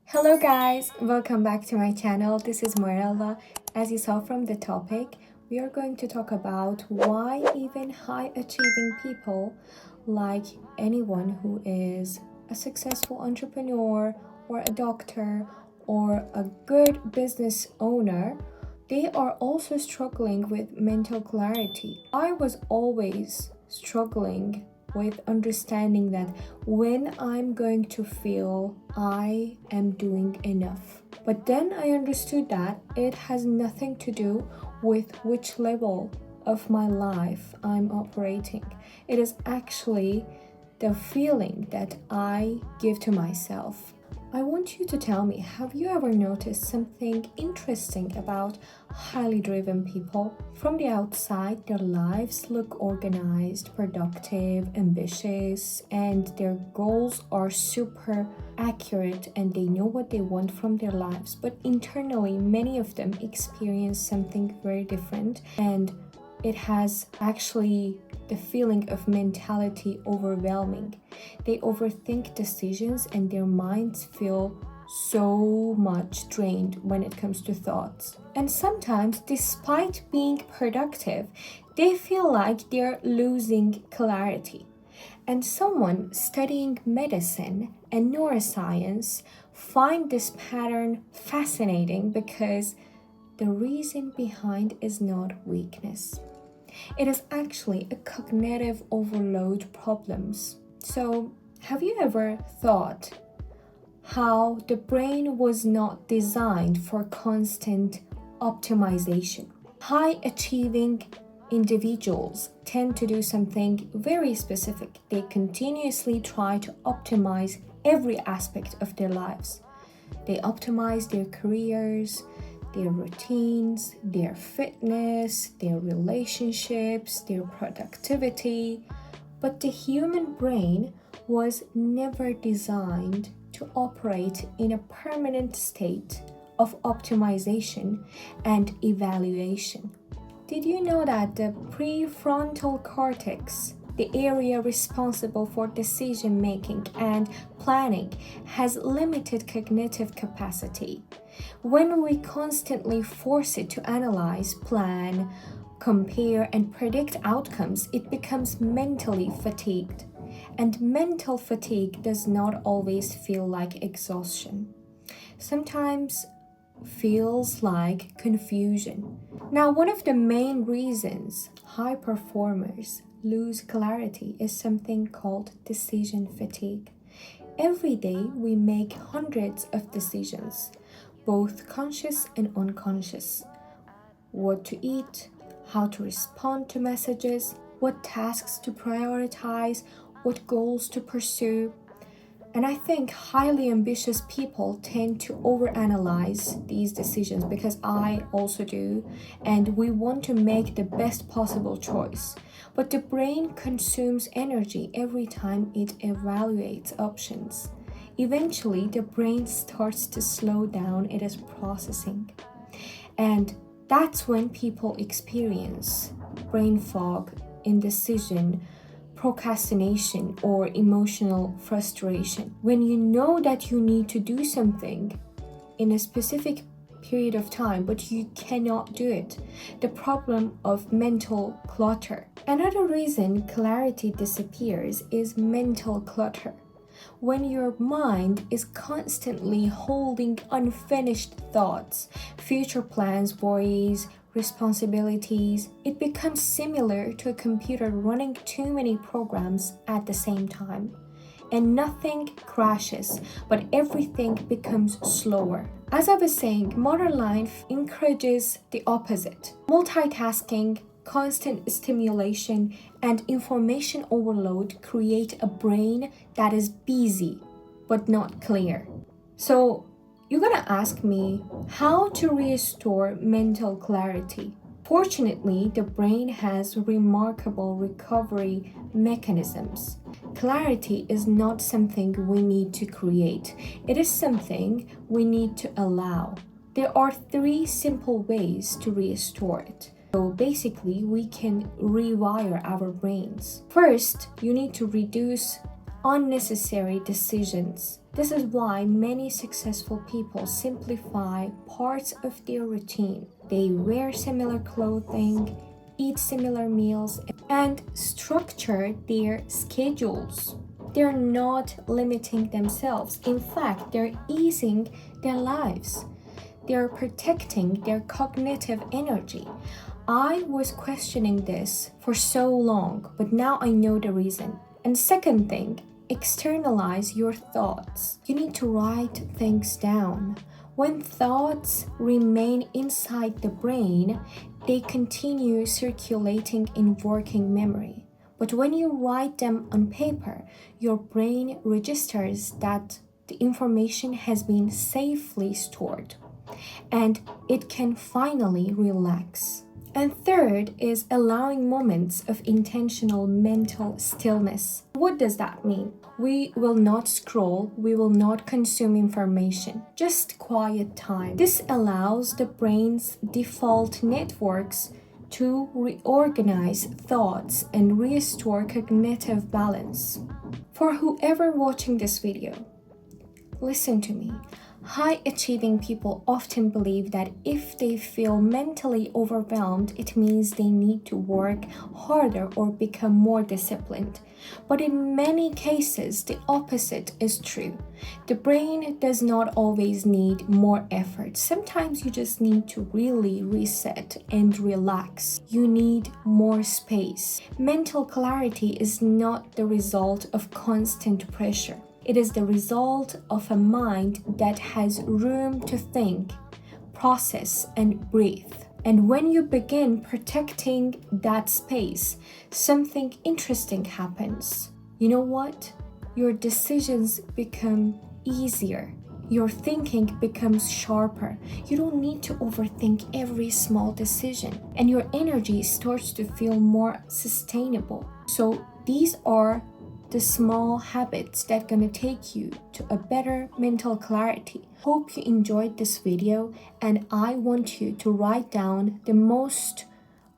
Hello guys, welcome back to my channel. This is Morella. As you saw from the topic, we are going to talk about why even high achieving people, like anyone who is a successful entrepreneur or a doctor or a good business owner, they are also struggling with mental clarity. I was always struggling with understanding that when I'm going to feel I am doing enough. But then I understood that it has nothing to do with which level of my life I'm operating. It is actually the feeling that I give to myself. I want you to tell me, have you ever noticed something interesting about highly driven people? From the outside, their lives look organized, productive, ambitious, and their goals are super accurate and they know what they want from their lives. But internally, many of them experience something very different, and it has actually the feeling of mentality overwhelming. They overthink decisions and their minds feel so much drained when it comes to thoughts. And sometimes, despite being productive, they feel like they're losing clarity. And someone studying medicine and neuroscience find this pattern fascinating because the reason behind is not weakness. It is actually a cognitive overload problems. So, have you ever thought how the brain was not designed for constant optimization? High achieving individuals tend to do something very specific. They continuously try to optimize every aspect of their lives. They optimize their careers, their routines, their fitness, their relationships, their productivity. But the human brain was never designed to operate in a permanent state of optimization and evaluation. Did you know that the prefrontal cortex, the area responsible for decision making and planning, has limited cognitive capacity? When we constantly force it to analyze, plan, compare, and predict outcomes, it becomes mentally fatigued. And mental fatigue does not always feel like exhaustion. Sometimes feels like confusion. Now, one of the main reasons high performers lose clarity is something called decision fatigue. Every day we make hundreds of decisions, both conscious and unconscious. What to eat, how to respond to messages, what tasks to prioritize, what goals to pursue. And I think highly ambitious people tend to overanalyze these decisions, because I also do, and we want to make the best possible choice. But the brain consumes energy every time it evaluates options. Eventually, the brain starts to slow down its processing. And that's when people experience brain fog, indecision, procrastination, or emotional frustration. When you know that you need to do something in a specific period of time, but you cannot do it. The problem of mental clutter. Another reason clarity disappears is mental clutter. When your mind is constantly holding unfinished thoughts, future plans, worries, responsibilities, it becomes similar to a computer running too many programs at the same time. And nothing crashes, but everything becomes slower. As I was saying, modern life encourages the opposite. Multitasking, constant stimulation, and information overload create a brain that is busy but not clear. So, you're gonna ask me how to restore mental clarity. Fortunately, the brain has remarkable recovery mechanisms. Clarity is not something we need to create, it is something we need to allow. There are three simple ways to restore it. So basically, we can rewire our brains. First, you need to reduce unnecessary decisions. This is why many successful people simplify parts of their routine. They wear similar clothing, eat similar meals, and structure their schedules. They're not limiting themselves. In fact, they're easing their lives. They're protecting their cognitive energy. I was questioning this for so long, but now I know the reason. And second thing, externalize your thoughts. You need to write things down. When thoughts remain inside the brain, they continue circulating in working memory. But when you write them on paper, your brain registers that the information has been safely stored and it can finally relax. And third is allowing moments of intentional mental stillness. What does that mean? We will not scroll, we will not consume information, just quiet time. This allows the brain's default networks to reorganize thoughts and restore cognitive balance. For whoever watching this video, listen to me. High-achieving people often believe that if they feel mentally overwhelmed, it means they need to work harder or become more disciplined. But in many cases, the opposite is true. The brain does not always need more effort. Sometimes you just need to really reset and relax. You need more space. Mental clarity is not the result of constant pressure. It is the result of a mind that has room to think, process, and breathe. And when you begin protecting that space, something interesting happens. You know what? Your decisions become easier. Your thinking becomes sharper. You don't need to overthink every small decision. And your energy starts to feel more sustainable. So these are the small habits that are gonna take you to a better mental clarity. Hope you enjoyed this video, and I want you to write down the most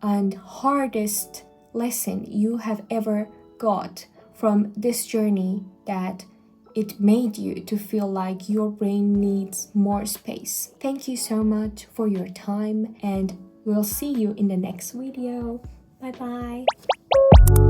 and hardest lesson you have ever got from this journey that it made you to feel like your brain needs more space. Thank you so much for your time, and we'll see you in the next video. Bye bye.